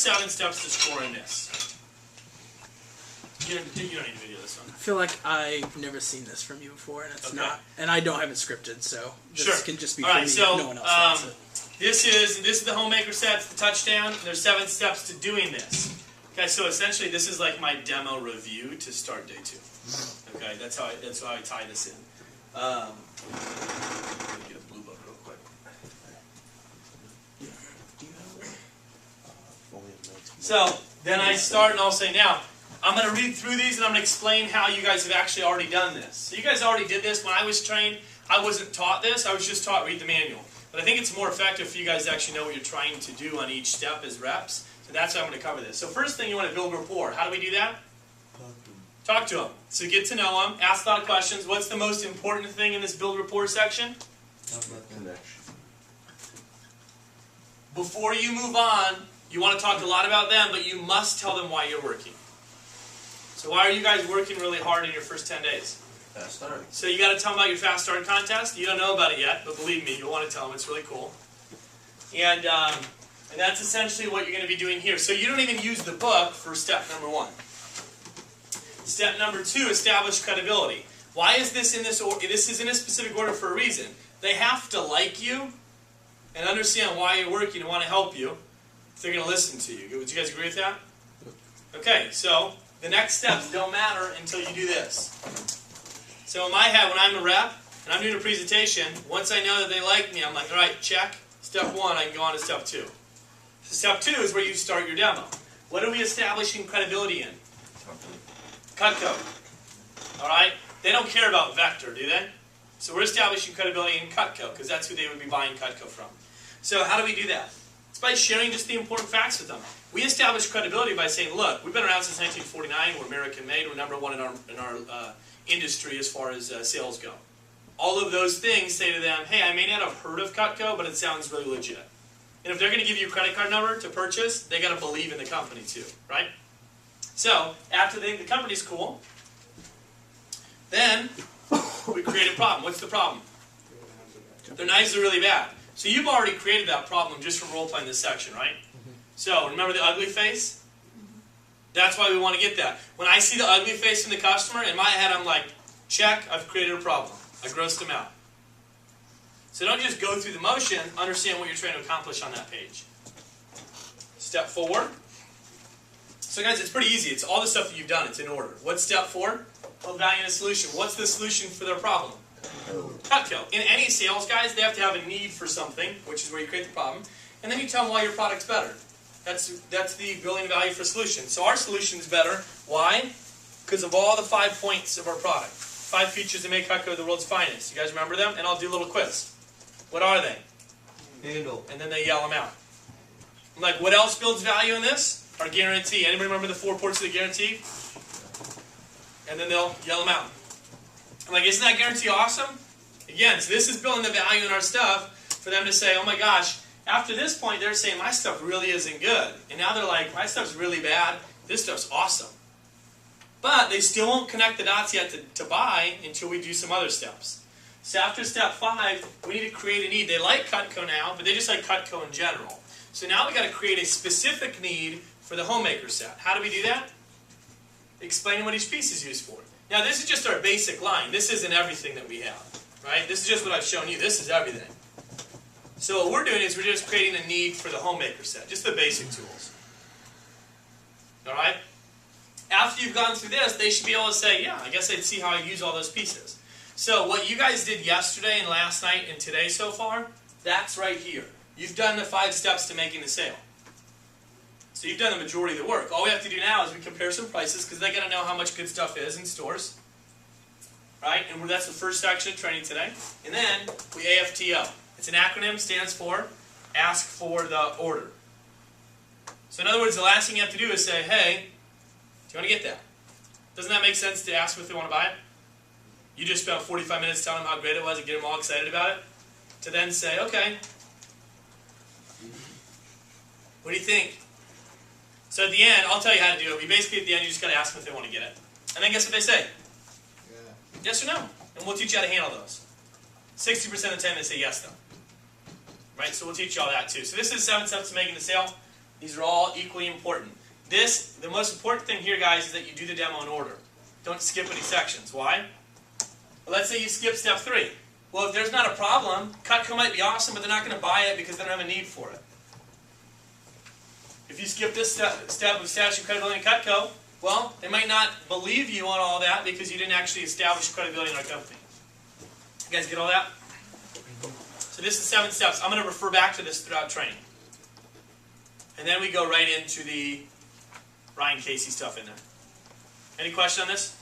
7 steps to scoring this? You don't need to video this one. I feel like I've never seen this from you before, and it's Okay. not. And I don't have it scripted, so this can just be for All right, me. so, No one else wants it. This is the homemaker set, it's the touchdown. There's 7 steps to doing this. Okay, so essentially this is like my demo review to start day 2. Okay, that's how I tie this in. Let me get a blue book real quick. So then I start and I'll say, now I'm going to read through these and I'm going to explain how you guys have actually already done this. So you guys already did this when I was trained. I wasn't taught this. I was just taught read the manual. But I think it's more effective for you guys to actually know what you're trying to do on each step as reps. So that's how I'm going to cover this. So first thing, you want to build rapport. How do we do that? Talk to them. So get to know them. Ask a lot of questions. What's the most important thing in this build rapport section? Connection. Before you move on, you want to talk a lot about them, but you must tell them why you're working. So why are you guys working really hard in your first 10 days? Fast start. So you got to tell them about your fast start contest. You don't know about it yet, but believe me, you'll want to tell them. It's really cool. And that's essentially what you're going to be doing here. So you don't even use the book for step number 1. Step number 2, establish credibility. Why is this in this order? This is in a specific order for a reason. They have to like you and understand why you're working and want to help you if they're going to listen to you. Would you guys agree with that? Okay, so the next steps don't matter until you do this. So in my head, when I'm a rep and I'm doing a presentation, once I know that they like me, I'm like, all right, check. Step 1, I can go on to step 2. So step 2 is where you start your demo. What are we establishing credibility in? Cutco. All right? They don't care about Vector, do they? So we're establishing credibility in Cutco because that's who they would be buying Cutco from. So how do we do that? It's by sharing just the important facts with them. We establish credibility by saying, look, we've been around since 1949. We're American made. We're number 1 in our industry as far as sales go. All of those things say to them, hey, I may not have heard of Cutco, but it sounds really legit. And if they're going to give you a credit card number to purchase, they got to believe in the company too, right? So after they think the company's cool, then we create a problem. What's the problem? Their knives are really bad. So you've already created that problem just from role-playing this section, right? So remember the ugly face? That's why we want to get that. When I see the ugly face in the customer, in my head I'm like, check, I've created a problem. I grossed them out. So don't just go through the motion, understand what you're trying to accomplish on that page. Step 4. So guys, it's pretty easy. It's all the stuff that you've done. It's in order. What's step 4? Well, value and a solution. What's the solution for their problem? Cutco. In any sales, guys, they have to have a need for something, which is where you create the problem, and then you tell them why your product's better. That's the building value for solution. So our solution is better. Why? Because of all the 5 points of our product. 5 features that make Cutco the world's finest. You guys remember them? And I'll do a little quiz. What are they? Handle. And then they yell them out. I'm like, what else builds value in this? Our guarantee. Anybody remember the 4 parts of the guarantee? And then they'll yell them out. I'm like, isn't that guarantee awesome? Again, so this is building the value in our stuff for them to say, oh my gosh, after this point they're saying my stuff really isn't good. And now they're like, my stuff's really bad. This stuff's awesome. But they still won't connect the dots yet to buy until we do some other steps. So after step 5, we need to create a need. They like Cutco now, but they just like Cutco in general. So now we got to create a specific need for the homemaker set. How do we do that? Explaining what each piece is used for. Now this is just our basic line. This isn't everything that we have, right? This is just what I've shown you. This is everything. So what we're doing is we're just creating a need for the homemaker set, just the basic tools. All right? After you've gone through this, they should be able to say, yeah, I guess I'd see how I use all those pieces. So what you guys did yesterday and last night and today so far, that's right here. You've done the 5 steps to making the sale. So you've done the majority of the work. All we have to do now is we compare some prices because they got to know how much good stuff is in stores. Right? And that's the first section of training today. And then we AFTO. It's an acronym, stands for Ask for the Order. So in other words, the last thing you have to do is say, hey, do you want to get that? Doesn't that make sense to ask if they want to buy it? You just spent 45 minutes telling them how great it was and get them all excited about it. To then say, okay, what do you think? So at the end, I'll tell you how to do it. Basically at the end, you just got to ask them if they want to get it. And then guess what they say? Yeah. Yes or no. And we'll teach you how to handle those. 60% of the time they say yes though. Right? So we'll teach you all that too. So this is 7 steps to making the sale. These are all equally important. The most important thing here, guys, is that you do the demo in order. Don't skip any sections. Why? Well, let's say you skip step 3. Well, if there's not a problem, Cutco might be awesome, but they're not going to buy it because they don't have a need for it. If you skip this step of establishing credibility in Cutco, well, they might not believe you on all that because you didn't actually establish credibility in our company. You guys get all that? So this is 7 steps. I'm going to refer back to this throughout training. And then we go right into the Ryan Casey stuff in there. Any question on this?